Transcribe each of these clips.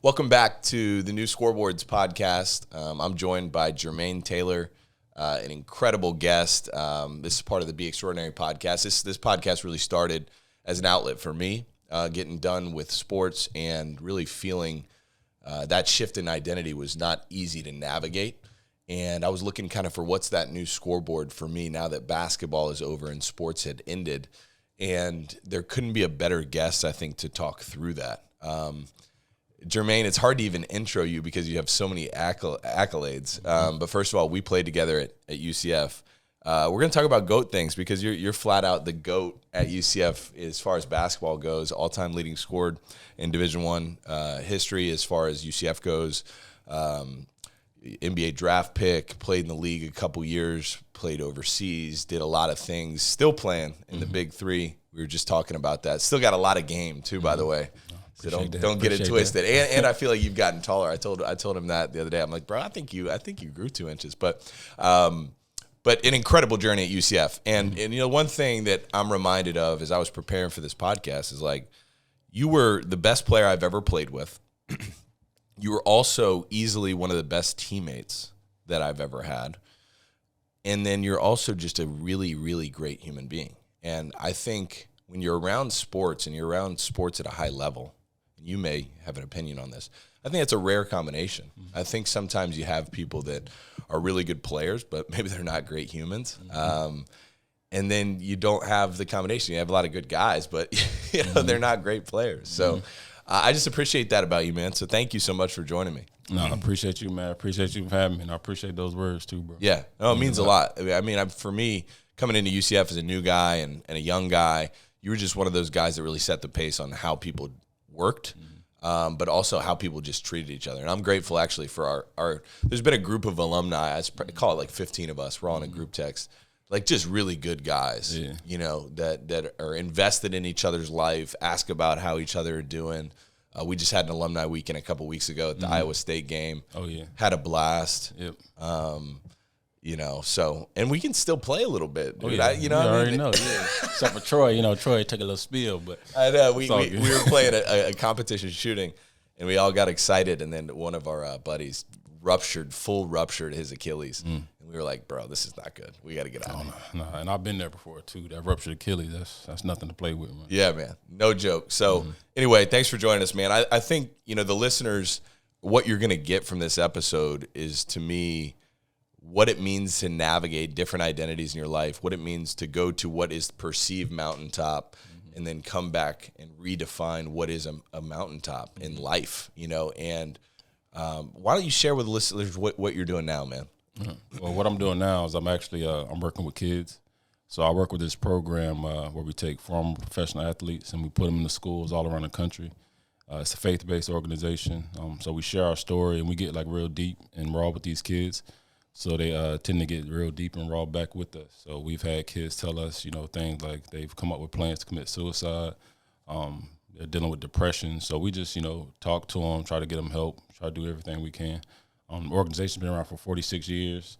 Welcome back to the new Scoreboards podcast. I'm joined by Jermaine Taylor, an incredible guest. This is part of the Be Extraordinary podcast. This podcast really started as an outlet for me, getting done with sports and really feeling that shift in identity was not easy to navigate. And I was looking kind of for what's that new scoreboard for me now that basketball is over and sports had ended. And there couldn't be a better guest, I think, to talk through that. Jermaine, it's hard to even intro you because you have so many accolades. But first of all, we played together at UCF. We're going to talk about GOAT things because you're flat out the GOAT at UCF as far as basketball goes, all-time leading scored in Division I history as far as UCF goes. NBA draft pick, played in the league a couple years, played overseas, did a lot of things, still playing in the Big Three. We were just talking about that. Still got a lot of game, too, by the way. So don't get it twisted. And I feel like you've gotten taller. I told him that the other day. I'm like, bro, I think you grew 2 inches. But an incredible journey at UCF. And you know, one thing that I'm reminded of as I was preparing for this podcast is like, you were the best player I've ever played with. You were also easily one of the best teammates that I've ever had. And then you're also just a really, really great human being. And I think when you're around sports and you're around sports at a high level, you may have an opinion on this, I think it's a rare combination. I think sometimes you have people that are really good players, but maybe they're not great humans. And then you don't have the combination. You have a lot of good guys, but you know, they're not great players. So I just appreciate that about you, man. So thank you so much for joining me. No, I appreciate you, man. I appreciate you for having me, and I appreciate those words too, bro. Yeah, no, it means a lot. I mean, for me, coming into UCF as a new guy and a young guy, you were just one of those guys that really set the pace on how people worked, but also how people just treated each other. And I'm grateful, actually, for our there's been a group of alumni, I call it like 15 of us. We're all in a group text, like just really good guys, you know, that are invested in each other's life, ask about how each other are doing. We just had an alumni weekend a couple weeks ago at the Iowa State game. Oh, yeah. Had a blast. Yep. You know, so, and we can still play a little bit, dude. Oh, yeah. You know what I already mean? know, yeah. Except for Troy, you know, Troy took a little spill, but I know. We all good. were playing a competition shooting, and we all got excited, and then one of our buddies full ruptured his Achilles. And we were like, bro, this is not good. We got to get out of here. No, and I've been there before, too. That ruptured Achilles, that's nothing to play with, man. Yeah, man. No joke. So, anyway, thanks for joining us, man. I think, you know, the listeners, what you're going to get from this episode is, to me, what it means to navigate different identities in your life, what it means to go to what is perceived mountaintop and then come back and redefine what is a mountaintop in life, you know. And why don't you share with the listeners what you're doing now, man? Well, what I'm doing now is I'm actually I'm working with kids. So I work with this program where we take former professional athletes and we put them in the schools all around the country. It's a faith-based organization. So we share our story and we get like real deep and raw with these kids. So they tend to get real deep and raw back with us. So we've had kids tell us, you know, things like they've come up with plans to commit suicide. They're dealing with depression. So we just, you know, talk to them, try to get them help, try to do everything we can. The organization's been around for 46 years.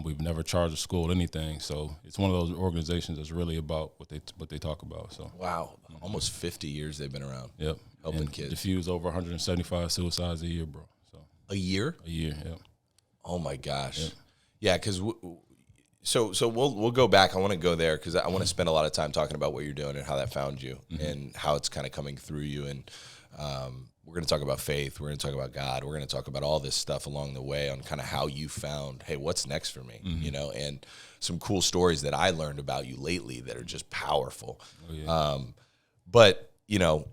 We've never charged a school anything. So it's one of those organizations that's really about what they talk about. So wow, almost 50 years they've been around. Yep, helping kids. Diffuse over 175 suicides a year, bro. So a year? A year, yeah. Oh my gosh, Yep. Yeah, because so we'll go back. I want to go there because I want to spend a lot of time talking about what you're doing and how that found you and how it's kind of coming through you. And we're going to talk about faith. We're going to talk about God. We're going to talk about all this stuff along the way on kind of how you found, hey, what's next for me? You know, and some cool stories that I learned about you lately that are just powerful. Oh, yeah. But you know,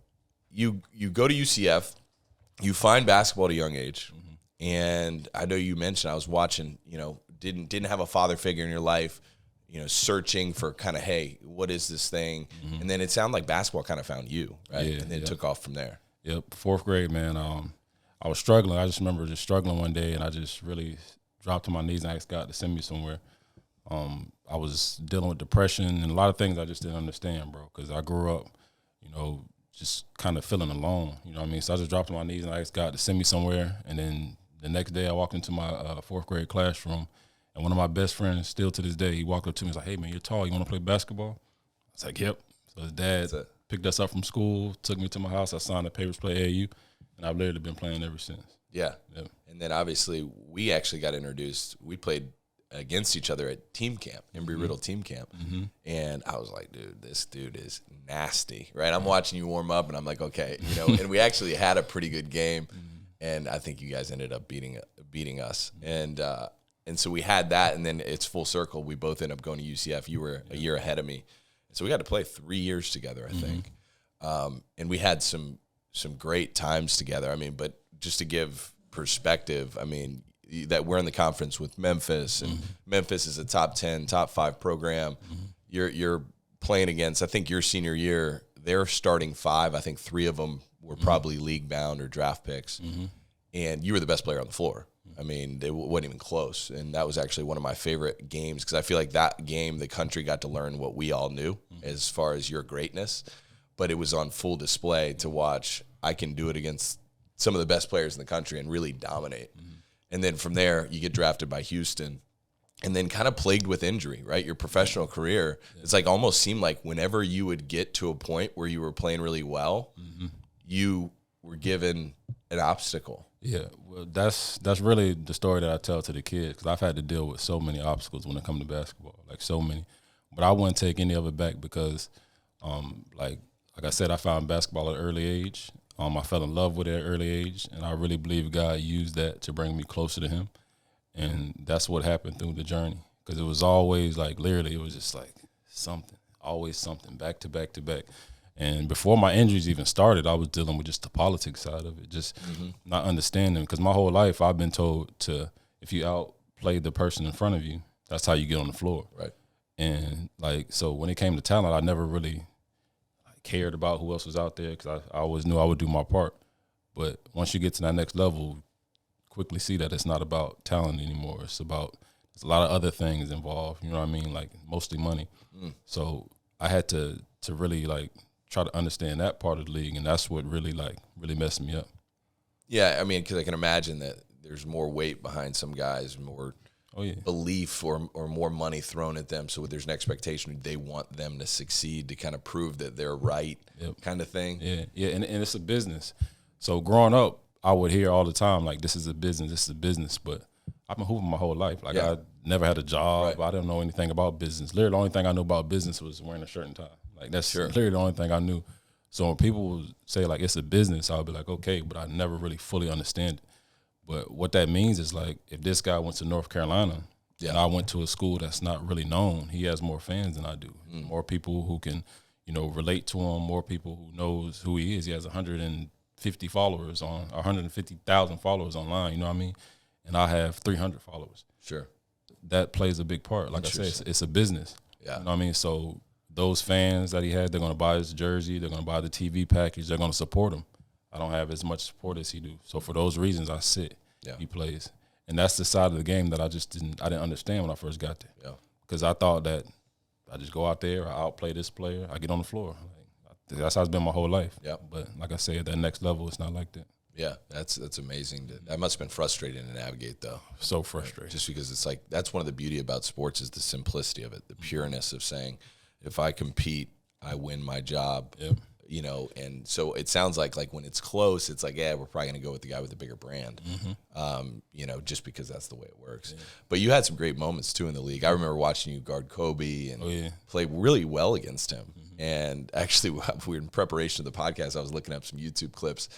you go to UCF, you find basketball at a young age. And I know you mentioned, I was watching, you know, didn't have a father figure in your life, you know, searching for kind of, hey, what is this thing? And then it sounded like basketball kind of found you, right? Yeah, and then it took off from there. Yep, fourth grade, man. I was struggling. I just remember just struggling one day, and I just really dropped to my knees and asked God to send me somewhere. I was dealing with depression and a lot of things I just didn't understand, bro, because I grew up, you know, just kind of feeling alone, you know what I mean? So I just dropped to my knees and I asked God to send me somewhere, and then the next day I walked into my fourth grade classroom, and one of my best friends, still to this day, he walked up to me and was like, hey, man, you're tall. You want to play basketball? I was like, yep. So his dad picked us up from school, took me to my house. I signed the papers, play AAU. and I've literally been playing ever since. Yeah. Yep. And then obviously we actually got introduced. We played against each other at team camp, Embry-Riddle team camp. And I was like, dude, this dude is nasty, right? I'm watching you warm up, and I'm like, okay, and we actually had a pretty good game, and I think you guys ended up beating us. And so we had that, and then it's full circle. We both ended up going to UCF. You were a year ahead of me. So we got to play 3 years together, I think. And we had some great times together. I mean, but just to give perspective, I mean, that we're in the conference with Memphis, and Memphis is a top 10, top 5 program. You're playing against, I think your senior year, their starting 5, I think 3 of them were probably league bound or draft picks. And you were the best player on the floor. I mean, it wasn't even close. And that was actually one of my favorite games, because I feel like that game, the country got to learn what we all knew as far as your greatness. But it was on full display to watch. I can do it against some of the best players in the country and really dominate. And then from there, you get drafted by Houston, and then kind of plagued with injury, right? Your professional career, it's like almost seemed like whenever you would get to a point where you were playing really well, you were given an obstacle. Yeah, well, that's really the story that I tell to the kids, because I've had to deal with so many obstacles when it comes to basketball, like so many. But I wouldn't take any of it back, because, like I said, I found basketball at an early age. I fell in love with it at an early age, and I really believe God used that to bring me closer to Him. And that's what happened through the journey, because it was always like, literally, it was just like something, always something, back to back to back. And before my injuries even started, I was dealing with just the politics side of it, just not understanding. Because my whole life, I've been told if you outplay the person in front of you, that's how you get on the floor. Right. And so when it came to talent, I never really cared about who else was out there, because I always knew I would do my part. But once you get to that next level, quickly see that it's not about talent anymore. There's a lot of other things involved, you know what I mean, like mostly money. So I had to really try to understand that part of the league, and that's what really messed me up. Yeah, I mean, because I can imagine that there's more weight behind some guys, more belief or more money thrown at them. So there's an expectation they want them to succeed, to kind of prove that they're right, kind of thing. Yeah, and it's a business. So growing up, I would hear all the time, like, this is a business. But I've been hooping my whole life. I never had a job. Right. I didn't know anything about business. Literally, the only thing I knew about business was wearing a shirt and tie. Like, that's literally the only thing I knew. So when people would say, like, it's a business, I would be like, okay, but I never really fully understand it. But what that means is, like, if this guy went to North Carolina and I went to a school that's not really known, he has more fans than I do. More people who can, relate to him, more people who knows who he is. He has 150,000 followers online, you know what I mean? And I have 300 followers. Sure. That plays a big part. Like I said, it's a business. Yeah. You know what I mean? So those fans that he had, they're going to buy his jersey, they're going to buy the TV package, they're going to support him. I don't have as much support as he do. So for those reasons, I sit. Yeah. He plays. And that's the side of the game that I didn't understand when I first got there. Yeah. Because I thought that I just go out there, I outplay this player, I get on the floor. That's how it's been my whole life. Yeah. But like I said, at that next level, it's not like that. Yeah, that's amazing. That must have been frustrating to navigate, though. So frustrating. Just because it's like, that's one of the beauty about sports, is the simplicity of it, the pureness of saying, if I compete, I win my job. Yep. And so it sounds like when it's close, it's like, we're probably going to go with the guy with the bigger brand, just because that's the way it works. Yeah. But you had some great moments, too, in the league. I remember watching you guard Kobe and play really well against him. And actually, we were in preparation of the podcast, I was looking up some YouTube clips,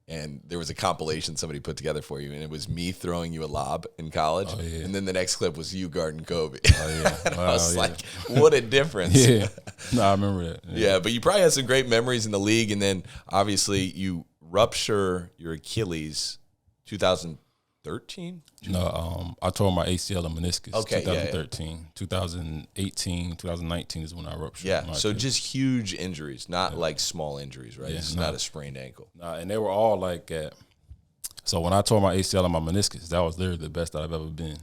and there was a compilation somebody put together for you, and it was me throwing you a lob in college, and then the next clip was you guarding Kobe. And I was like, what a difference. No, I remember that. Yeah, but you probably had some great memories in the league, and then obviously you rupture your Achilles 2013? No, I tore my ACL and meniscus 2013. 2018, 2019 is when I ruptured. Yeah, so just huge injuries, not like small injuries, right? It's not a sprained ankle. Nah, and they were all like so when I tore my ACL and my meniscus, that was literally the best that I've ever been.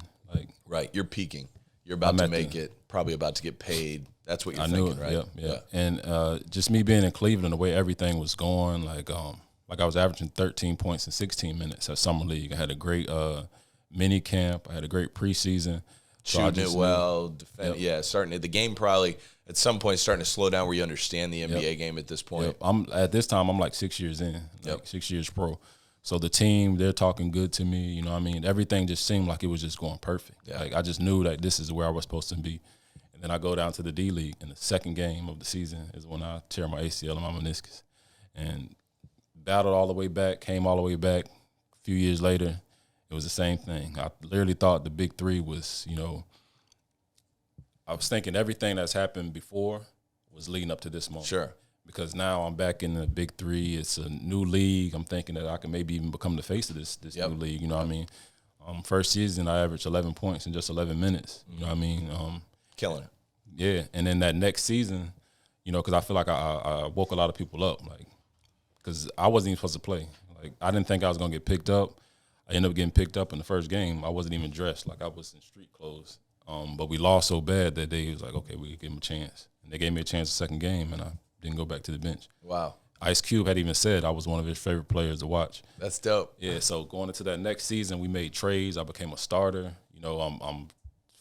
Right, you're peaking. You're about to make it, probably about to get paid. That's what you're thinking, right? Yeah. And just me being in Cleveland, the way everything was going, I was averaging 13 points in 16 minutes at Summer League. I had a great mini camp. I had a great preseason. Shooting it well. Starting it. The game probably at some point starting to slow down where you understand the NBA game at this point. At this time, I'm like 6 years in, 6 years pro. So the team, they're talking good to me. You know what I mean? Everything just seemed like it was just going perfect. Yeah. Like I just knew that this is where I was supposed to be. And then I go down to the D-League, and the second game of the season is when I tear my ACL and my meniscus. And battled all the way back, came all the way back. A few years later, it was the same thing. I literally thought the big three was, I was thinking everything that's happened before was leading up to this moment. Sure. Because now I'm back in the big three. It's a new league. I'm thinking that I can maybe even become the face of this Yep. new league. You know what I mean? First season, I averaged 11 points in just 11 minutes. You know what I mean? Killing it. Yeah. And then that next season, because I feel like I woke a lot of people up. Like, because I wasn't even supposed to play. Like, I didn't think I was going to get picked up. I ended up getting picked up in the first game. I wasn't even dressed. Like, I was in street clothes. But we lost so bad that they was like, okay, we give him a chance. And they gave me a chance the second game, and I didn't go back to the bench. Wow. Ice Cube had even said I was one of his favorite players to watch. That's dope. Yeah, so going into that next season, we made trades. I became a starter. I'm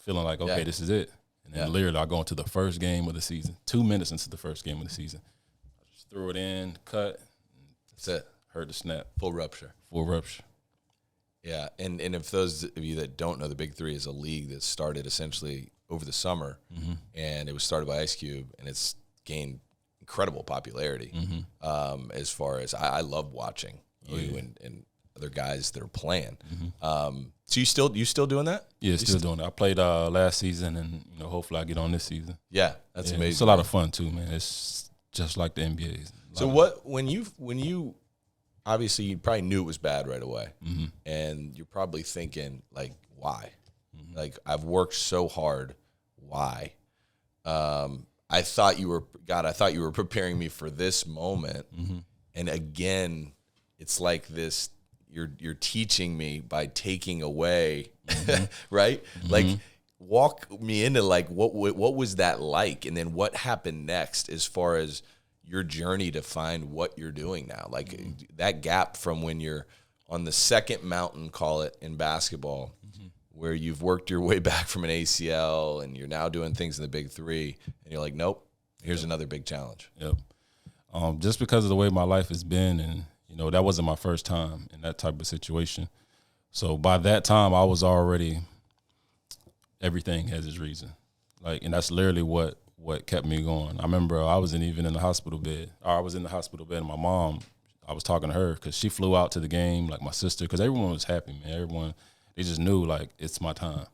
feeling like, okay, this is it. And then literally I go into the first game of the season, 2 minutes into the first game of the season. I just threw it in, cut. That's it. Heard the snap. Full rupture. Yeah, and if those of you that don't know, the Big Three is a league that started essentially over the summer, and it was started by Ice Cube, and it's gained incredible popularity. As far as I love watching you and other guys that are playing. So you still doing that? Yeah, still doing it. I played last season, and hopefully I get on this season. Yeah, that's amazing. It's a lot of fun too, man. It's just like the NBA. So when you obviously you probably knew it was bad right away, and you're probably thinking like, why? Like, I've worked so hard, why? I thought you were preparing me for this moment, and again, it's like this. You're teaching me by taking away, right? Like, walk me into like what was that like, and then what happened next as far as your journey to find what you're doing now, like that gap from when you're on the second mountain, call it, in basketball, where you've worked your way back from an ACL and you're now doing things in the Big Three, and you're like, nope, here's another big challenge. Yep. Just because of the way my life has been, and that wasn't my first time in that type of situation. So by that time, I was already, everything has its reason. Like, and that's literally what kept me going. I remember I was even in the hospital bed. I was in the hospital bed, and my mom, I was talking to her because she flew out to the game, like my sister, because everyone was happy, man. Everyone, they just knew, like, it's my time.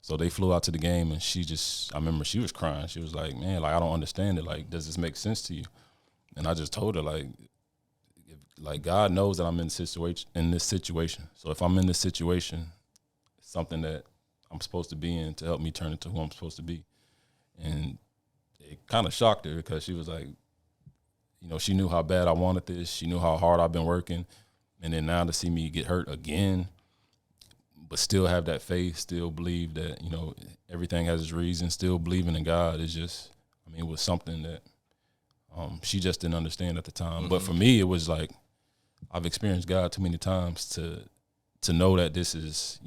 So they flew out to the game, and I remember she was crying. She was like, man, like, I don't understand it. Like, does this make sense to you? And I just told her, like God knows that I'm in this situation. So if I'm in this situation, it's something that I'm supposed to be in to help me turn into who I'm supposed to be. And it kind of shocked her because she was like, she knew how bad I wanted this. She knew how hard I've been working. And then now to see me get hurt again, but still have that faith, still believe that, everything has its reason, still believing in God is just, it was something that she just didn't understand at the time. But for me, it was like, I've experienced God too many times to know that this is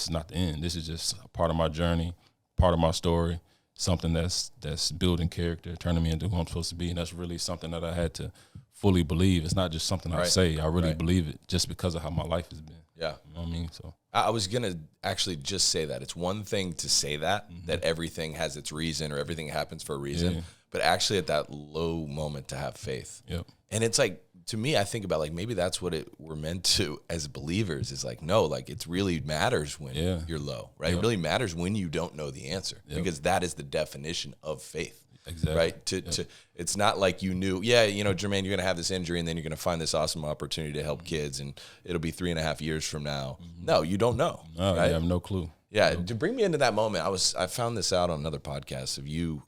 not the end. This is just a part of my journey, part of my story, something that's building character, turning me into who I'm supposed to be. And that's really something that I had to fully believe. It's not just something I say. I really believe it just because of how my life has been. Yeah. You know what I mean? So I was going to actually just say that. It's one thing to say that everything has its reason or everything happens for a reason, but actually at that low moment to have faith. Yep. And it's like, to me, I think about like maybe that's what we're meant to as believers is like, no, like it really matters when you're low, right? Yep. It really matters when you don't know the answer because that is the definition of faith. Exactly. Right. To it's not like you knew, Jermaine, you're going to have this injury and then you're going to find this awesome opportunity to help kids and it'll be 3.5 years from now. No, you don't know. No, right? I have no clue. Yeah. To bring me into that moment, I found this out on another podcast of you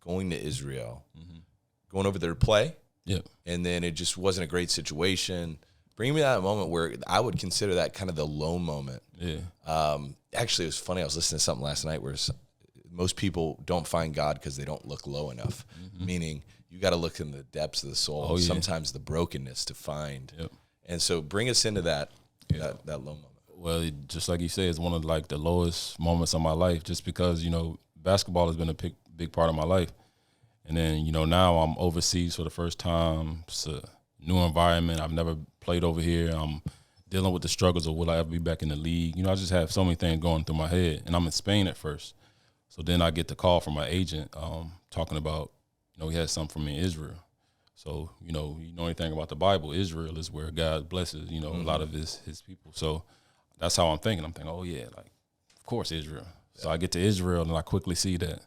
going to Israel, going over there to play. Yep. And then it just wasn't a great situation. Bring me that moment where I would consider that kind of the low moment. Yeah. Actually, it was funny. I was listening to something last night where most people don't find God because they don't look low enough, meaning you got to look in the depths of the soul, sometimes the brokenness to find. Yep. And so bring us into that low moment. Well, just like you say, it's one of like the lowest moments of my life just because, basketball has been a big part of my life. And then, now I'm overseas for the first time. It's a new environment. I've never played over here. I'm dealing with the struggles of will I ever be back in the league. You know, I just have so many things going through my head, and I'm in Spain at first. So then I get the call from my agent talking about, you know, he had something for me in Israel. So, you know anything about the Bible, Israel is where God blesses, you know, a lot of his people. So that's how I'm thinking. I'm thinking, oh, yeah, like, of course, Israel. Yeah. So I get to Israel, and I quickly see that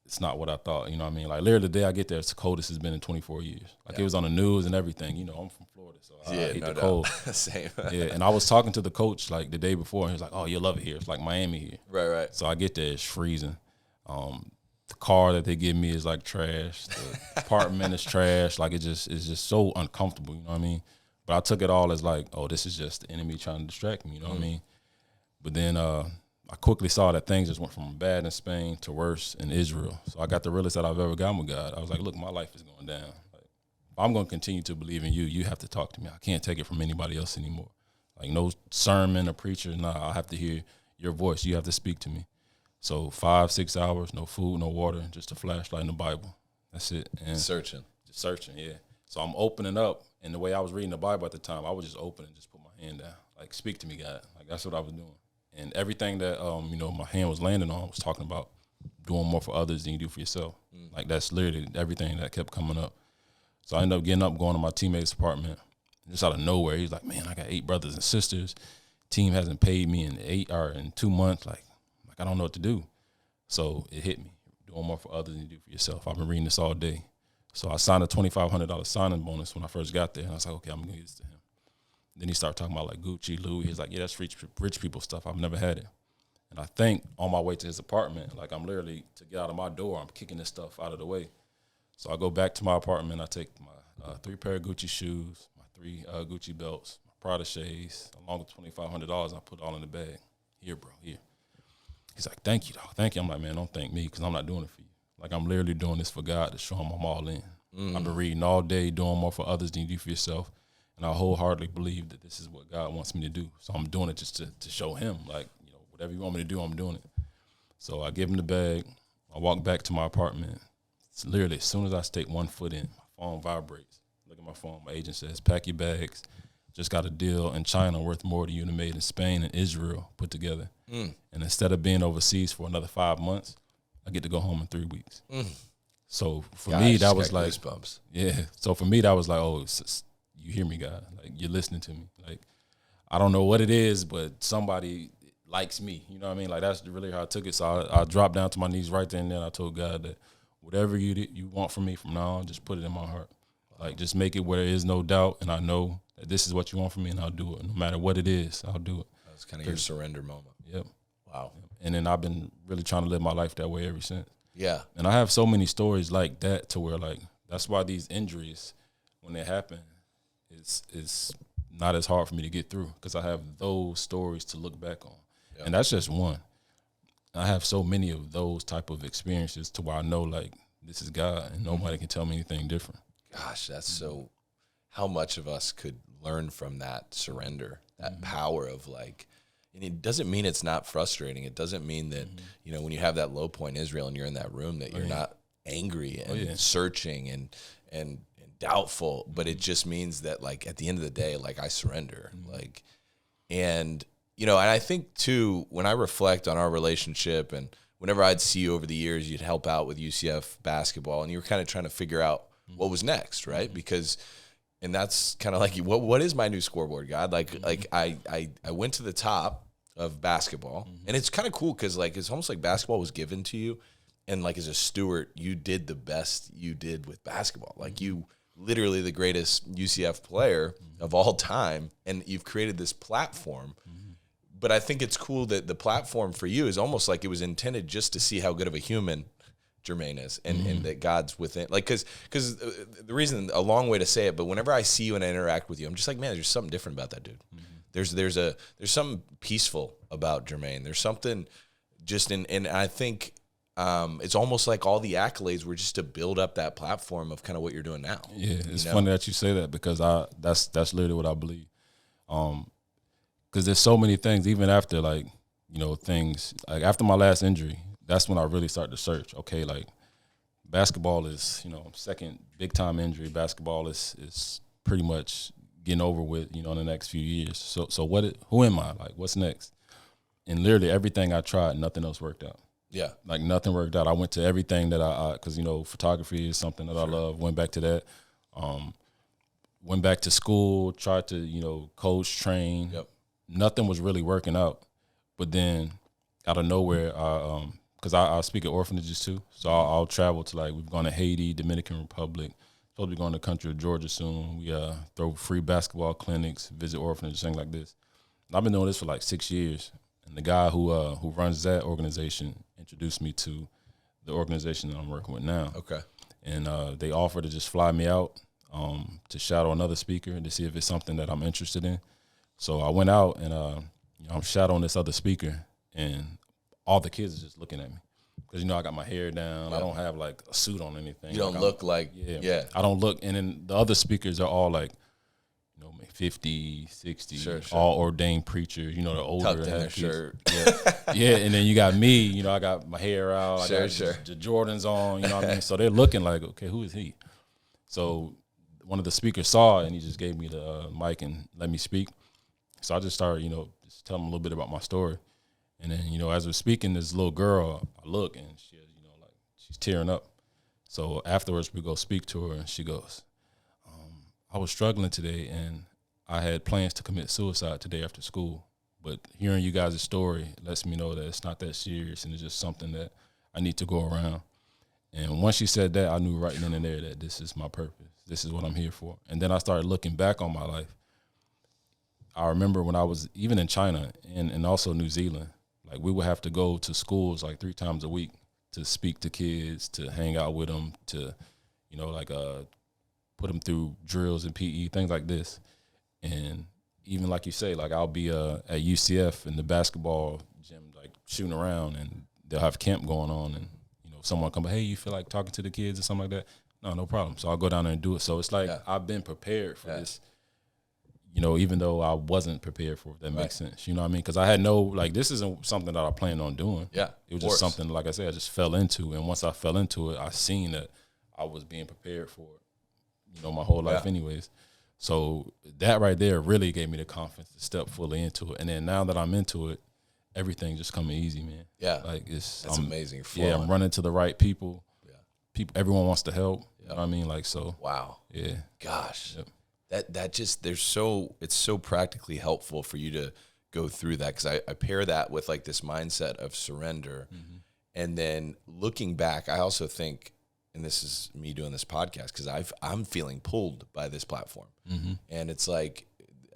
it's not what I thought. You know what I mean? Like, literally the day I get there, it's the coldest it's been in 24 years. Like, it was on the news and everything. You know, I'm from Florida, so I hate the cold. Same. Yeah, and I was talking to the coach, like, the day before, and he was like, oh, you'll love it here. It's like Miami here. Right. So I get there, it's freezing. The car that they give me is like trash. The apartment is trash. Like, it's just so uncomfortable, you know what I mean? But I took it all as like, oh, this is just the enemy trying to distract me, you know what I mean? But then I quickly saw that things just went from bad in Spain to worse in Israel. So I got the realest that I've ever gotten with God. I was like, look, my life is going down. Like, if I'm going to continue to believe in you, you have to talk to me. I can't take it from anybody else anymore. Like, no sermon or preacher, nah, I have to hear your voice. You have to speak to me. So 5-6 hours, no food, no water, just a flashlight and the Bible. That's it. And just searching, yeah. So I'm opening up, and the way I was reading the Bible at the time, I would just open and just put my hand down. Like, speak to me, God. Like, that's what I was doing. And everything that, my hand was landing on was talking about doing more for others than you do for yourself. Like, that's literally everything that kept coming up. So I ended up getting up, going to my teammate's apartment. Just out of nowhere, he's like, man, I got 8 brothers and sisters. Team hasn't paid me in 2 months. Like, I don't know what to do. So it hit me. Doing more for others than you do for yourself. I've been reading this all day. So I signed a $2,500 signing bonus when I first got there. And I was like, okay, I'm going to give this to him. Then he started talking about like Gucci, Louis. He's like, yeah, that's rich people stuff. I've never had it. And I think on my way to his apartment, like, I'm literally, to get out of my door, I'm kicking this stuff out of the way. So I go back to my apartment. I take my 3 pair of Gucci shoes, my 3 Gucci belts, my Prada shades, along with $2,500. I put it all in the bag. Here, bro, here. He's like, thank you, dog. Thank you. I'm like, man, don't thank me, because I'm not doing it for you. Like, I'm literally doing this for God to show him I'm all in. I've been reading all day, doing more for others than you do for yourself. And I wholeheartedly believe that this is what God wants me to do. So I'm doing it just to show him, like, you know, whatever you want me to do, I'm doing it. So I give him the bag. I walk back to my apartment. It's literally, as soon as I take one foot in, my phone vibrates. Look at my phone. My agent says, pack your bags. Just got a deal in China worth more than you would have made in Spain and Israel put together. And instead of being overseas for another 5 months, I get to go home in 3 weeks. So for me, that was like, goosebumps. Yeah. So for me, that was like, oh, you hear me, God. Like, you're listening to me. Like, I don't know what it is, but somebody likes me. You know what I mean? Like, that's really how I took it. So I dropped down to my knees right there and then. I told God that whatever you want from me from now on, just put it in my heart. Like, just make it where there is no doubt, and I know that this is what you want from me, and I'll do it. No matter what it is, I'll do it. That's kind of your surrender moment. Yep. Wow. And then I've been really trying to live my life that way ever since. Yeah. And I have so many stories like that, to where, like, that's why these injuries, when they happen, it's not as hard for me to get through, because I have those stories to look back on. Yep. And that's just one. I have so many of those type of experiences to where I know, like, this is God, and nobody can tell me anything different. Gosh, that's so, how much of us could learn from that surrender, that power of, like, and it doesn't mean it's not frustrating. It doesn't mean that, you know, when you have that low point in Israel and you're in that room, that you're not angry and searching and doubtful, but it just means that, like, at the end of the day, like, I surrender, like, and, you know, and I think too, when I reflect on our relationship, and whenever I'd see you over the years, you'd help out with UCF basketball, and you were kind of trying to figure out what was next, right? Because, and that's kind of like, what is my new scoreboard, God? Like I went to the top of basketball, and it's kind of cool because, like, it's almost like basketball was given to you, and, like, as a steward, you did the best you did with basketball. Like, you literally the greatest UCF player of all time, and you've created this platform. But I think it's cool that the platform for you is almost like it was intended just to see how good of a human Jermaine is, and that God's within. Like, because the reason, a long way to say it, but whenever I see you and I interact with you, I'm just like, man, there's something different about that dude. There's something peaceful about Jermaine. There's something just and I think it's almost like all the accolades were just to build up that platform of kind of what you're doing now. Yeah, it's funny that you say that, because that's literally what I believe. Because there's so many things, even after, like, you know, things, like, after my last injury, that's when I really started to search. Okay, like, basketball is, you know, second big-time injury. Basketball is pretty much getting over with, in the next few years. So who am I? Like, what's next? And literally everything I tried, nothing else worked out. Yeah. Like nothing worked out. I went to everything that because, photography is something that I love. Went back to that. Went back to school, tried to, coach, train. Yep. Nothing was really working out. But then out of nowhere, because I speak at orphanages too. So I'll travel to, we've gone to Haiti, Dominican Republic. Supposed to be going to the country of Georgia soon. We throw free basketball clinics, visit orphanages, things like this. And I've been doing this for 6 years. And the guy who runs that organization introduced me to the organization that I'm working with now. Okay. And they offered to just fly me out to shadow another speaker to see if it's something that I'm interested in. So I went out and I'm shadowing this other speaker, and all the kids are just looking at me. Because, I got my hair down. Yeah. I don't have, a suit on or anything. You don't look like, yeah. I don't look, and then the other speakers are all 50, 60, sure. All ordained preachers, the older. Tucked in their shirt. Yeah, and then you got me, I got my hair out. I got the Jordans on, you know what I mean? So they're looking like, okay, who is he? So one of the speakers saw it, and he just gave me the mic and let me speak. So I just started, just tell them a little bit about my story. And then, as we're speaking, this little girl, I look, and she, she's tearing up. So afterwards, we go speak to her, and she goes, I was struggling today, and I had plans to commit suicide today after school. But hearing you guys' story lets me know that it's not that serious, and it's just something that I need to go around. And once she said that, I knew right then and there that this is my purpose. This is what I'm here for. And then I started looking back on my life. I remember when I was even in China and also New Zealand, we would have to go to schools 3 times a week to speak to kids, to hang out with them, to, put them through drills and PE, things like this. And even like you say, I'll be at UCF in the basketball gym, shooting around, and they'll have camp going on, and, someone come, hey, you feel like talking to the kids or something like that? No problem. So I'll go down there and do it. So it's I've been prepared for this, even though I wasn't prepared for it, if that makes sense. You know what I mean? Because I had this isn't something that I planned on doing. Yeah. It was just something, like I said, I just fell into. And once I fell into it, I seen that I was being prepared for it, my whole life anyways. So that right there really gave me the confidence to step fully into it. And then now that I'm into it, everything just coming easy, man. Yeah. That's amazing. Yeah, I'm running to the right people. Yeah. People, everyone wants to help. Yep. You know what I mean? So. Wow. Yeah. Gosh. Yep. That just, it's so practically helpful for you to go through that, because I pair that with this mindset of surrender. Mm-hmm. And then looking back, I also think, and this is me doing this podcast, because I'm feeling pulled by this platform. Mm-hmm. And it's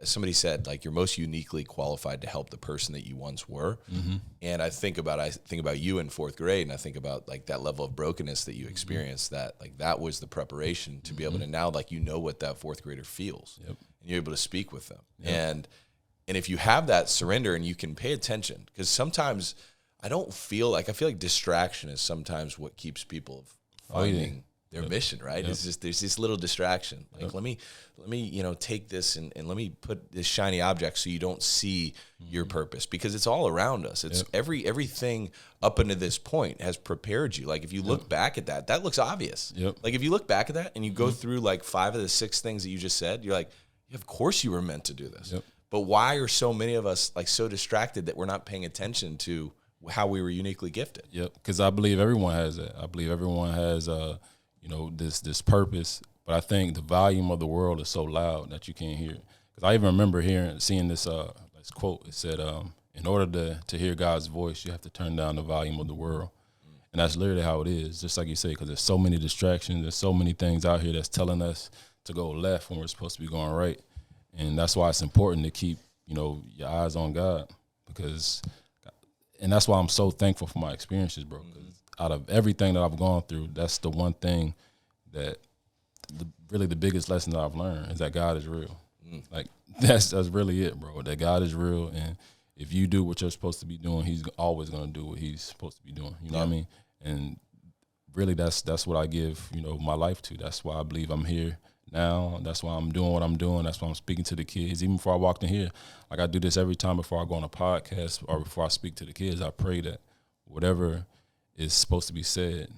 somebody said, you're most uniquely qualified to help the person that you once were. Mm-hmm. And I think about you in 4th grade, and I think about that level of brokenness that you experienced, that that was the preparation to be able to now, what that 4th grader feels. Yep. And you're able to speak with them. Yep. And if you have that surrender and you can pay attention, because sometimes I feel like distraction is sometimes what keeps people finding their mission, right? Yep. It's just, there's this little distraction. Let me take this and let me put this shiny object so you don't see your purpose, because it's all around us. It's everything up until this point has prepared you. If you look back at that looks obvious. Yep. If you look back at that and you go through 5 of the 6 things that you just said, you're of course you were meant to do this. Yep. But why are so many of us so distracted that we're not paying attention to how we were uniquely gifted? Yep. Because I believe everyone has that. I believe everyone has this purpose, but I think the volume of the world is so loud that you can't hear it. Because I even remember seeing this quote. It said, in order to hear God's voice, you have to turn down the volume of the world. And that's literally how it is, just like you say, because there's so many distractions. There's so many things out here that's telling us to go left when we're supposed to be going right. And that's why it's important to keep, your eyes on God, and that's why I'm so thankful for my experiences, bro. Out of everything that I've gone through, that's the one thing that really the biggest lesson that I've learned is that God is real. That's really it, bro. That God is real, and if you do what you're supposed to be doing, He's always gonna do what He's supposed to be doing. You know what I mean? And really, that's what I give my life to. That's why I believe I'm here now. That's why I'm doing what I'm doing. That's why I'm speaking to the kids. Even before I walked in here, I do this every time before I go on a podcast or before I speak to the kids. I pray that whatever is supposed to be said,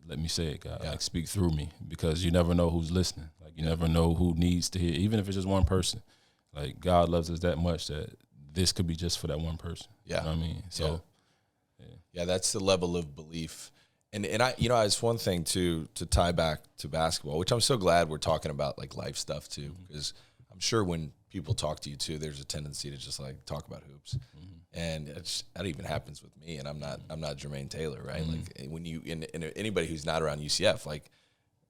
let me say it, God. Like, speak through me, because you never know who's listening. Like, you never know who needs to hear, even if it's just one person. Like, God loves us that much that this could be just for that one person. Yeah. You know what I mean? So, yeah, that's the level of belief. And I, you know, it's one thing to tie back to basketball, which I'm so glad we're talking about, like, life stuff too, because I'm sure when people talk to you too, there's a tendency to just like talk about hoops, and that even happens with me. And I'm not Jermaine Taylor, right? Like, when you and anybody who's not around UCF, like,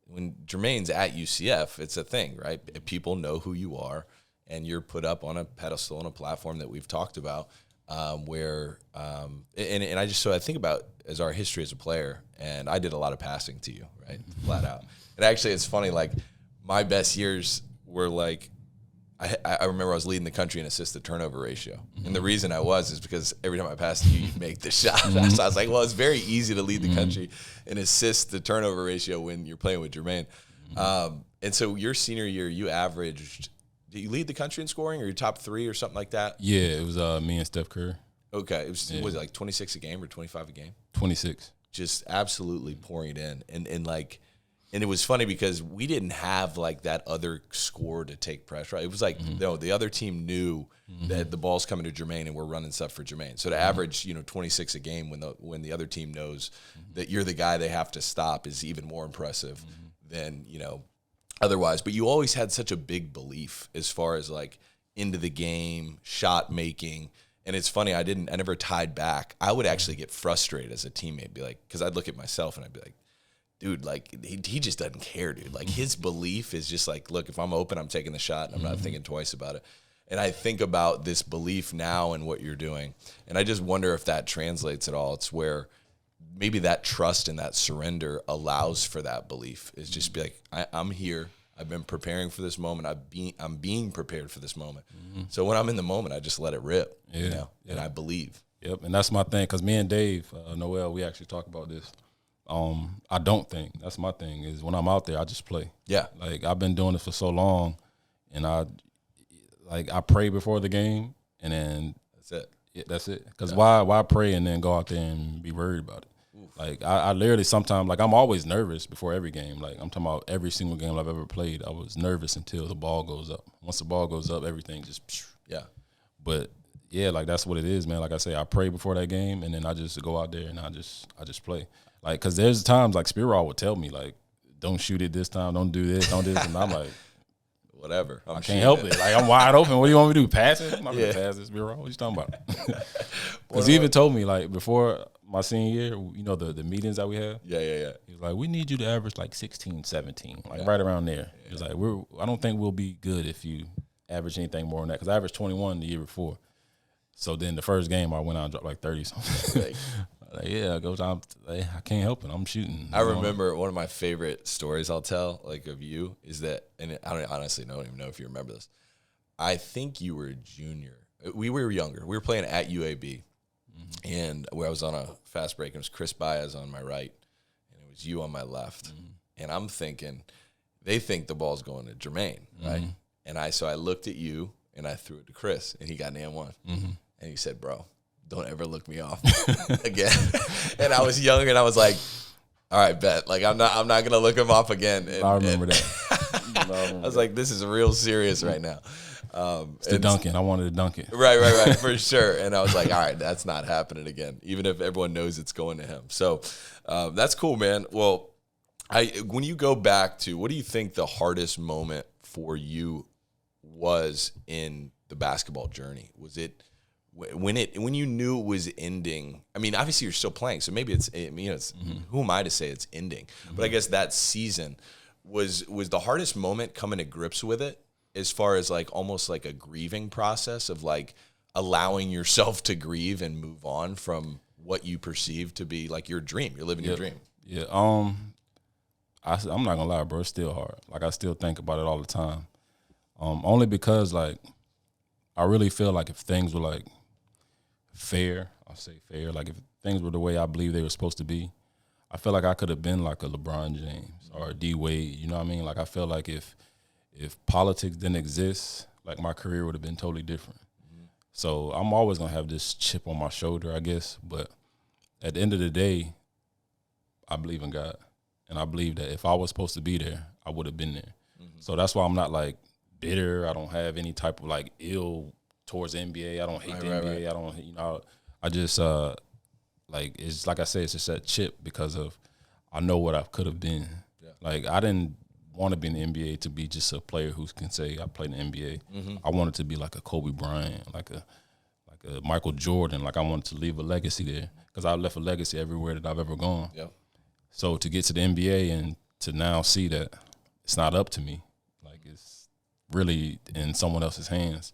when Jermaine's at UCF, it's a thing, right? People know who you are, and you're put up on a pedestal, on a platform that we've talked about. And I think about as our history as a player, and I did a lot of passing to you, right? Flat out. And actually, it's funny, like, my best years were like, I remember I was leading the country in assist to turnover ratio. And the reason I was is because every time I passed you, you'd make the shot. So I was like, well, it's very easy to lead the country in assist to turnover ratio when you're playing with Jermaine. And so your senior year, you averaged, did you lead the country in scoring, or your top 3 or something like that? Yeah, it was me and Steph Curry. Okay. Was it like 26 a game or 25 a game? 26. Just absolutely pouring it in. And it was funny because we didn't have like that other score to take pressure. It was like, no, the other team knew that the ball's coming to Jermaine and we're running stuff for Jermaine. So to average, 26 a game when the other team knows that you're the guy they have to stop is even more impressive than, otherwise. But you always had such a big belief as far as like into the game, shot making. And it's funny, I never tied back. I would actually get frustrated as a teammate, be like, because I'd look at myself and I'd be like, dude, like, he just doesn't care, dude. Like, his belief is just like, look, if I'm open, I'm taking the shot, and I'm not thinking twice about it. And I think about this belief now and what you're doing, and I just wonder if that translates at all. It's where maybe that trust and that surrender allows for that belief. Is just be like, I'm here. I've been preparing for this moment. I'm being prepared for this moment. So when I'm in the moment, I just let it rip, and I believe. Yep, and that's my thing, because me and Dave, Noel, we actually talk about this. I don't think. That's my thing, is when I'm out there, I just play. Yeah. Like, I've been doing it for so long, and I pray before the game, and then that's it. Yeah, that's it. Because why pray and then go out there and be worried about it? Oof. Like, I literally sometimes, like, I'm always nervous before every game. Like, I'm talking about every single game I've ever played, I was nervous until the ball goes up. Once the ball goes up, everything just yeah. But yeah, like, that's what it is, man. Like I say, I pray before that game, and then I just go out there and I just play. Like, because there's times, like, Spiro would tell me, like, don't shoot it this time, don't do this, don't this. And I'm like, whatever. I can't help it. Like, I'm wide open. What do you want me to do? Pass it? I'm not going to pass this, Spiro. What you talking about? Because he even told me, like, before my senior year, the meetings that we have. Yeah. He was like, we need you to average, like, 16, 17, like, right around there. Yeah. He was like, I don't think we'll be good if you average anything more than that. Because I averaged 21 the year before. So then the first game, I went out and dropped, like, 30 something. Like, yeah, I can't help it. I'm shooting. I remember one of my favorite stories I'll tell, like, of you, is that, and I don't even know if you remember this. I think you were a junior. We were younger. We were playing at UAB, and where I was on a fast break. It was Chris Baez on my right, and it was you on my left. And I'm thinking, they think the ball's going to Jermaine, right? And I looked at you, and I threw it to Chris, and he got an and-one. And he said, bro, don't ever look me off again. And I was young, and I was like, all right, bet. Like, I'm not gonna look him off again. And, I remember that. I was like, this is real serious right now. It's the dunking. I wanted to dunk it. Right, for sure. And I was like, all right, that's not happening again, even if everyone knows it's going to him. So that's cool, man. Well, when you go back to, what do you think the hardest moment for you was in the basketball journey? Was it when you knew it was ending? I mean, obviously you're still playing, so maybe it's who am I to say it's ending? But I guess that season was the hardest moment coming to grips with it, as far as like almost like a grieving process of like allowing yourself to grieve and move on from what you perceive to be like your dream. You're living your dream. Yeah. I'm not gonna lie, bro. It's still hard. Like, I still think about it all the time. Only because, like, I really feel like if things were like fair, I'll say fair, like if things were the way I believe they were supposed to be, I feel like I could have been like a LeBron James or a D Wade. You know what I mean? Like, I feel like if politics didn't exist, like, my career would have been totally different. So I'm always gonna have this chip on my shoulder, I guess. But at the end of the day, I believe in God. And I believe that if I was supposed to be there, I would have been there. So that's why I'm not like bitter. I don't have any type of like ill towards the NBA. I don't hate the NBA. I don't, I just like, it's like I said, it's just that chip because of I know what I could have been. Yeah. Like I didn't want to be in the NBA to be just a player who can say I played in the NBA. I wanted to be like a Kobe Bryant, like a Michael Jordan. Like I wanted to leave a legacy there because I left a legacy everywhere that I've ever gone. Yep. So to get to the NBA and to now see that it's not up to me, like it's really in someone else's hands,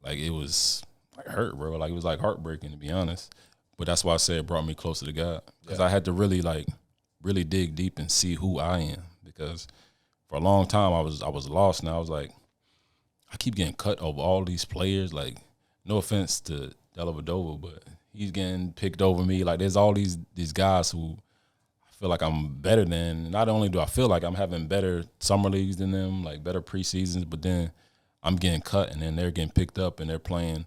like it was like hurt, bro. Like it was like heartbreaking, to be honest. But that's why I say it brought me closer to God because I had to really dig deep and see who I am, because for a long time I was lost, and I was like, I keep getting cut over all these players. Like, no offense to Dellavedova, but he's getting picked over me. Like, there's all these guys who I feel like I'm better than. Not only do I feel like I'm having better summer leagues than them, like better preseasons, but then I'm getting cut, and then they're getting picked up, and they're playing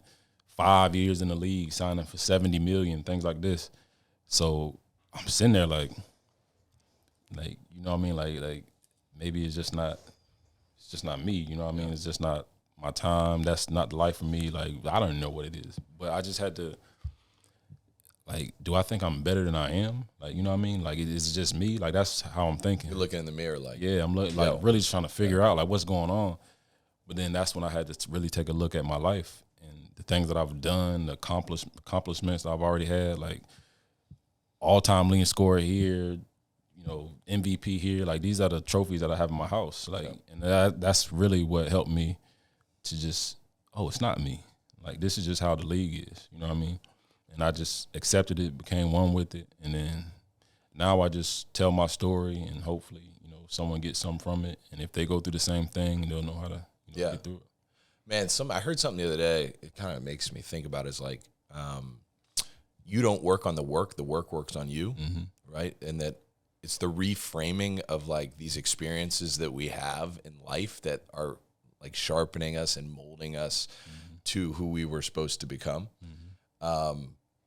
5 years in the league, signing for $70 million, things like this. So I'm sitting there like you know what I mean, like maybe it's just not me, you know what I mean? It's just not my time. That's not the life for me. Like, I don't know what it is, but I just had to, like, do I think I'm better than I am? Like, you know what I mean? Like, it's just me. Like, that's how I'm thinking. You're looking in the mirror, like, yeah, I'm really just trying to figure out like what's going on. But then that's when I had to really take a look at my life and the things that I've done, the accomplishments I've already had, like all-time leading scorer here, you know, MVP here. Like, these are the trophies that I have in my house. Like, and that's really what helped me to just, it's not me. Like, this is just how the league is. You know what I mean? And I just accepted it, became one with it, and then now I just tell my story, and hopefully, you know, someone gets something from it. And if they go through the same thing, they'll know how to get through it. Man, I heard something the other day. It kind of makes me think about it. It's like, you don't work on the work works on you, right? And that it's the reframing of like these experiences that we have in life that are like sharpening us and molding us to who we were supposed to become.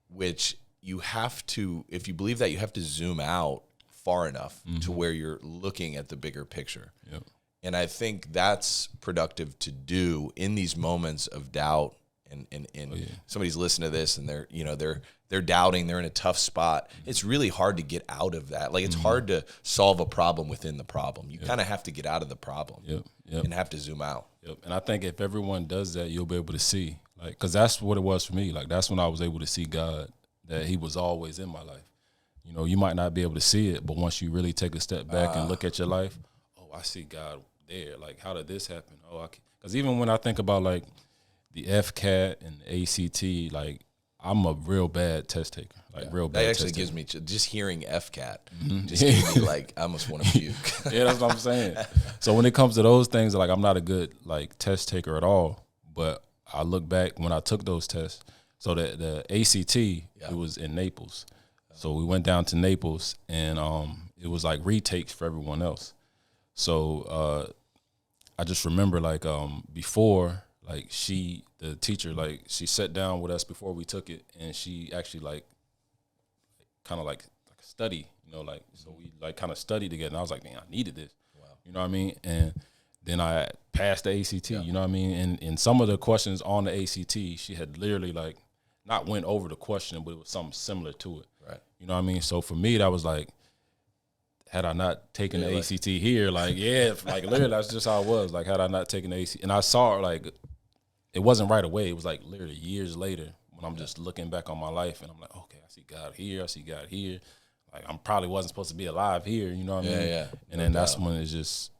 Which you have to, if you believe that, you have to zoom out far enough to where you're looking at the bigger picture. Yep. And I think that's productive to do in these moments of doubt. And somebody's listening to this and they're doubting, they're in a tough spot. It's really hard to get out of that. Like, it's hard to solve a problem within the problem. You kind of have to get out of the problem and have to zoom out. Yep. And I think if everyone does that, you'll be able to see, like, because that's what it was for me. Like, that's when I was able to see God, that he was always in my life. You know, you might not be able to see it, but once you really take a step back and look at your life, I see God there. Like, how did this happen? Because even when I think about like the FCAT and the ACT, like, I'm a real bad test taker. Like, real bad. That actually gives me just hearing FCAT. Just gave me like, I almost want to puke. Yeah, that's what I'm saying. So when it comes to those things, like, I'm not a good like test taker at all. But I look back when I took those tests. So the ACT, it was in Naples. So we went down to Naples, and it was like retakes for everyone else. So I just remember like before, like the teacher, like, she sat down with us before we took it, and she actually like kind of like a study, you know, like, so we like kind of studied together, and I was like, man, I needed this. Wow. You know what I mean? And then I passed the ACT, you know what I mean? And some of the questions on the ACT, she had literally like not went over the question, but it was something similar to it. Right. You know what I mean? So for me, that was like, had I not taken the ACT here, like, like literally that's just how it was. Like, had I not taken the ACT, and I saw it, like, it wasn't right away. It was like literally years later when I'm just looking back on my life, and I'm like, okay, I see God here. I see God here. Like, I probably wasn't supposed to be alive here. You know what I mean? Yeah. And then that's when it's just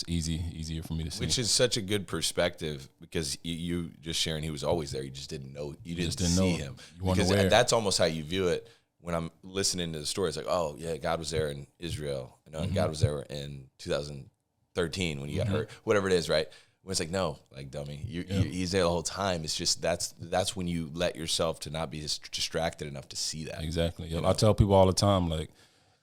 easier for me to see. Which is such a good perspective, because you just sharing he was always there. You just didn't know. You didn't see him. Because that's almost how you view it. When I'm listening to the story, it's like, oh, yeah, God was there in Israel. You know, and God was there in 2013 when you got hurt, whatever it is, right? When it's like, no, like, dummy, he's there the whole time. It's just that's when you let yourself to not be distracted enough to see that. Exactly. I tell people all the time, like,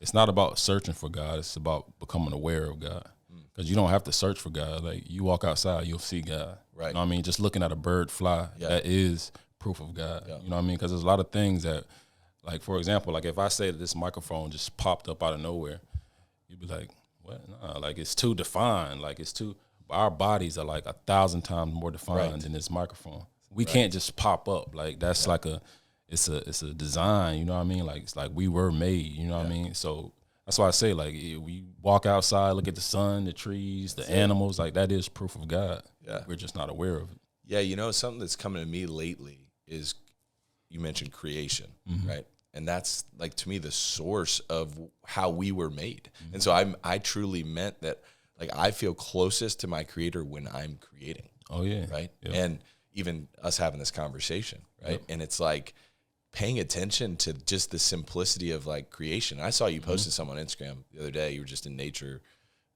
it's not about searching for God. It's about becoming aware of God. Because you don't have to search for God. Like, you walk outside, you'll see God. Right. You know what I mean? Just looking at a bird fly, that is proof of God. You know what I mean? Because there's a lot of things that, like, for example, like, if I say that this microphone just popped up out of nowhere, you'd be like, what? Nah, like it's too defined. Like it's too. Our bodies are like 1,000 times more defined than this microphone. We can't just pop up. Like that's like it's a design. You know what I mean? Like it's like we were made. You know what I mean? So that's why I say like we walk outside, look at the sun, the trees, the animals. Like that is proof of God. Yeah, we're just not aware of it. Yeah, you know, something that's coming to me lately is you mentioned creation, right? And that's like to me the source of how we were made. And so I truly meant that. Like I feel closest to my creator when I'm creating. Oh yeah. Right. Yep. And even us having this conversation. Right. Yep. And it's like paying attention to just the simplicity of like creation. I saw you posted something on Instagram the other day. You were just in nature.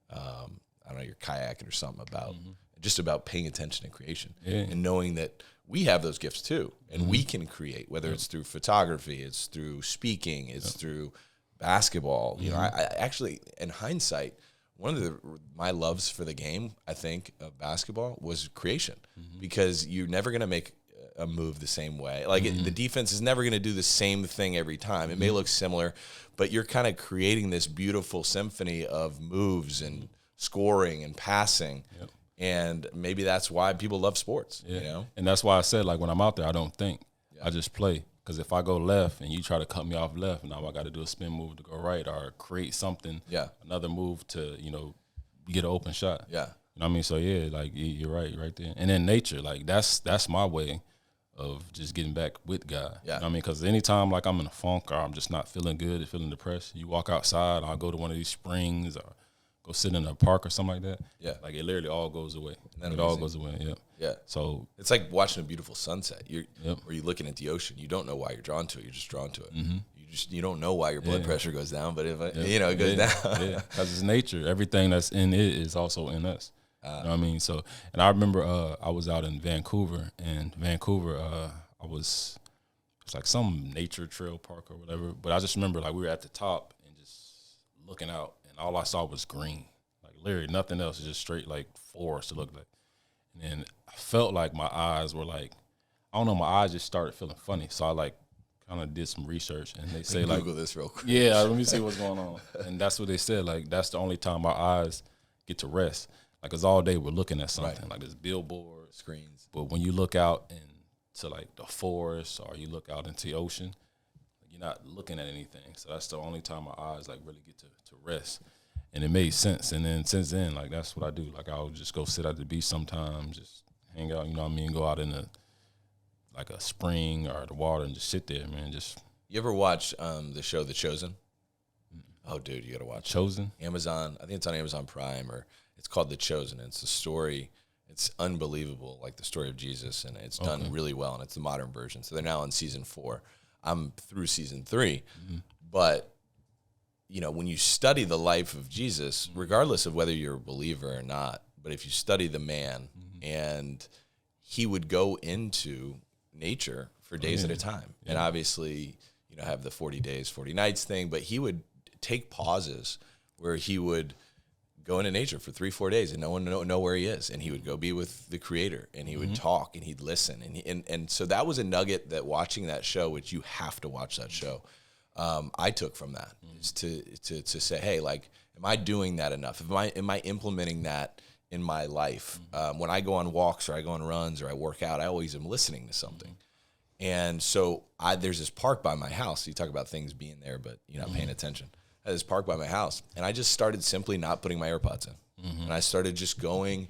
I don't know, you're kayaking or something about just about paying attention to creation and knowing that we have those gifts too. And we can create, whether it's through photography, it's through speaking, it's through basketball. You know, I actually, in hindsight, one of my loves for the game, I think, of basketball was creation because you're never going to make a move the same way. Like the defense is never going to do the same thing every time. It may look similar, but you're kind of creating this beautiful symphony of moves and scoring and passing. Yep. And maybe that's why people love sports, you know? And that's why I said, like, when I'm out there, I don't think. I just play. Because if I go left and you try to cut me off left, now I got to do a spin move to go right or create something, another move to, you know, get an open shot. Yeah. You know what I mean? So, yeah, like, you're right there. And then nature, like, that's my way of just getting back with God. Yeah. You know what I mean? Because anytime, like, I'm in a funk or I'm just not feeling good or feeling depressed, you walk outside, I'll go to one of these springs or go sit in a park or something like that. Yeah. Like, it literally all goes away. It all goes away, Yeah. So it's like watching a beautiful sunset. You're looking at the ocean. You don't know why you're drawn to it. You're just drawn to it. You don't know why your blood pressure goes down, but if it goes down. Yeah, because it's nature. Everything that's in it is also in us. You know what I mean? So, and I remember I was out in Vancouver, and I was, it's like some nature trail park or whatever. But I just remember like we were at the top and just looking out, and all I saw was green. Like literally nothing else. It's just straight like forest to look like. And I felt like my eyes were like, I don't know, my eyes just started feeling funny. So I like kind of did some research, and they say like, Google this real quick. Yeah, let me see what's going on. And that's what they said. Like that's the only time our eyes get to rest. Like, cause all day we're looking at something like this billboard screens. But when you look out into like the forest or you look out into the ocean, you're not looking at anything. So that's the only time our eyes like really get to rest. And it made sense. And then since then, like that's what I do. Like I'll just go sit at the beach sometimes, just hang out, you know what I mean? Go out in like a spring or the water and just sit there, man. Just. You ever watch the show The Chosen? Oh, dude, you got to watch Chosen? Amazon. I think it's on Amazon Prime, or it's called The Chosen. It's a story. It's unbelievable, like the story of Jesus, and it's done really well, and it's the modern version. So they're now in season 4. I'm through season 3, but you know, when you study the life of Jesus, regardless of whether you're a believer or not, but if you study the man, and he would go into nature for days at a time, and obviously, you know, have the 40 days, 40 nights thing, but he would take pauses where he would go into nature for 3-4 days and no one know where he is, and he would go be with the creator, and he would talk, and he'd listen, and so that was a nugget that watching that show, which you have to watch that show, I took from that is to say, hey, like, am I doing that enough? Am I implementing that in my life? When I go on walks or I go on runs or I work out, I always am listening to something. And so there's this park by my house. You talk about things being there, but you're not paying attention. I had this park by my house, and I just started simply not putting my AirPods in. And I started just going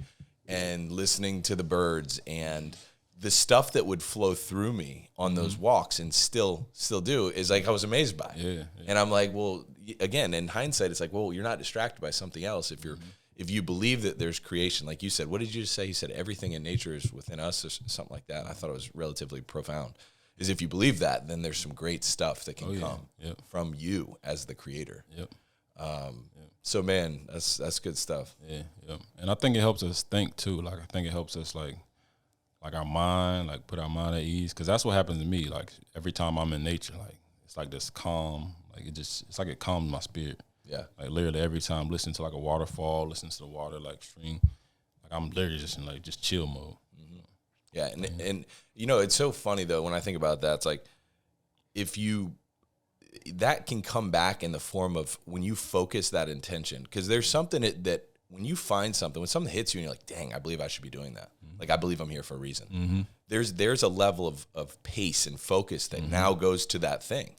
and listening to the birds and the stuff that would flow through me on those walks, and still do, is like I was amazed by. Yeah. And I'm like, well, again, in hindsight, it's like, well, you're not distracted by something else if you're if you believe that there's creation. Like you said, what did you say? You said everything in nature is within us, or something like that. I thought it was relatively profound. Is if you believe that, then there's some great stuff that can come from you as the creator. So man, that's good stuff. Yeah. And I think it helps us think too. Like I think it helps us like our mind, like put our mind at ease. Cause that's what happens to me. Like every time I'm in nature, like it's like this calm, like it's like it calms my spirit. Yeah. Like literally every time listening to like a waterfall, listening to the water, like stream, like I'm literally just in like just chill mode. Yeah. And you know, it's so funny though, when I think about that, it's like, if that can come back in the form of when you focus that intention, because there's something that when you find something, when something hits you and you're like, dang, I believe I should be doing that. Like, I believe I'm here for a reason. There's a level of pace and focus that now goes to that thing,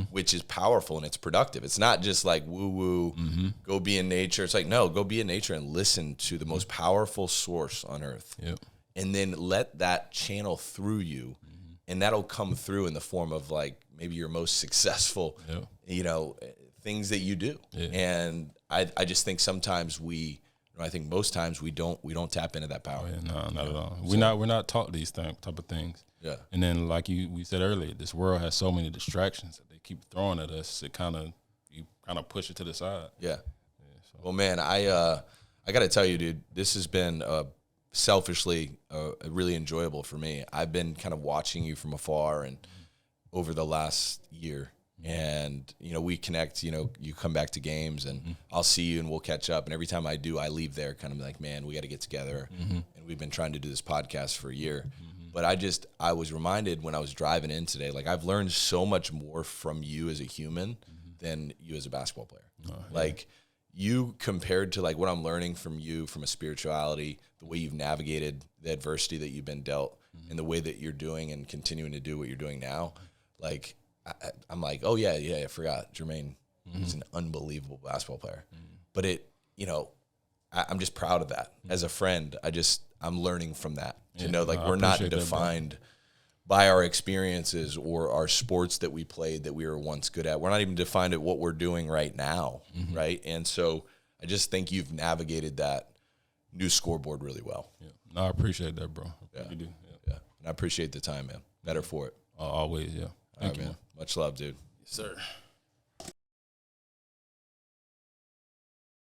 which is powerful and it's productive. It's not just like woo-woo, go be in nature. It's like, no, go be in nature and listen to the most powerful source on earth. Yep. And then let that channel through you, and that'll come through in the form of like maybe your most successful, things that you do. Yeah. And I just think sometimes most times we don't tap into that power. Oh, yeah, no, not at all. We're not taught these type of things. Yeah. And then like we said earlier, this world has so many distractions that they keep throwing at us. You kind of push it to the side. Yeah. Well, man, I got to tell you, dude, this has been selfishly really enjoyable for me. I've been kind of watching you from afar and over the last year. And, we connect, you come back to games and I'll see you and we'll catch up. And every time I do, I leave there kind of like, man, we got to get together. And we've been trying to do this podcast for a year. But I was reminded when I was driving in today, like I've learned so much more from you as a human than you as a basketball player. Oh, yeah. Like you compared to like what I'm learning from you from a spirituality, the way you've navigated the adversity that you've been dealt and the way that you're doing and continuing to do what you're doing now. Like, I'm like, oh yeah, I forgot. Jermaine is an unbelievable basketball player. But I'm just proud of that. As a friend, I'm learning from that to know like we're not defined by our experiences or our sports that we played that we were once good at. We're not even defined at what we're doing right now, right? And so I just think you've navigated that new scoreboard really well. Yeah. No, I appreciate that, bro. I really do. Yeah. And I appreciate the time, man. Better for it. Always, yeah. Thank you, man. Much love, dude. Yes, sir.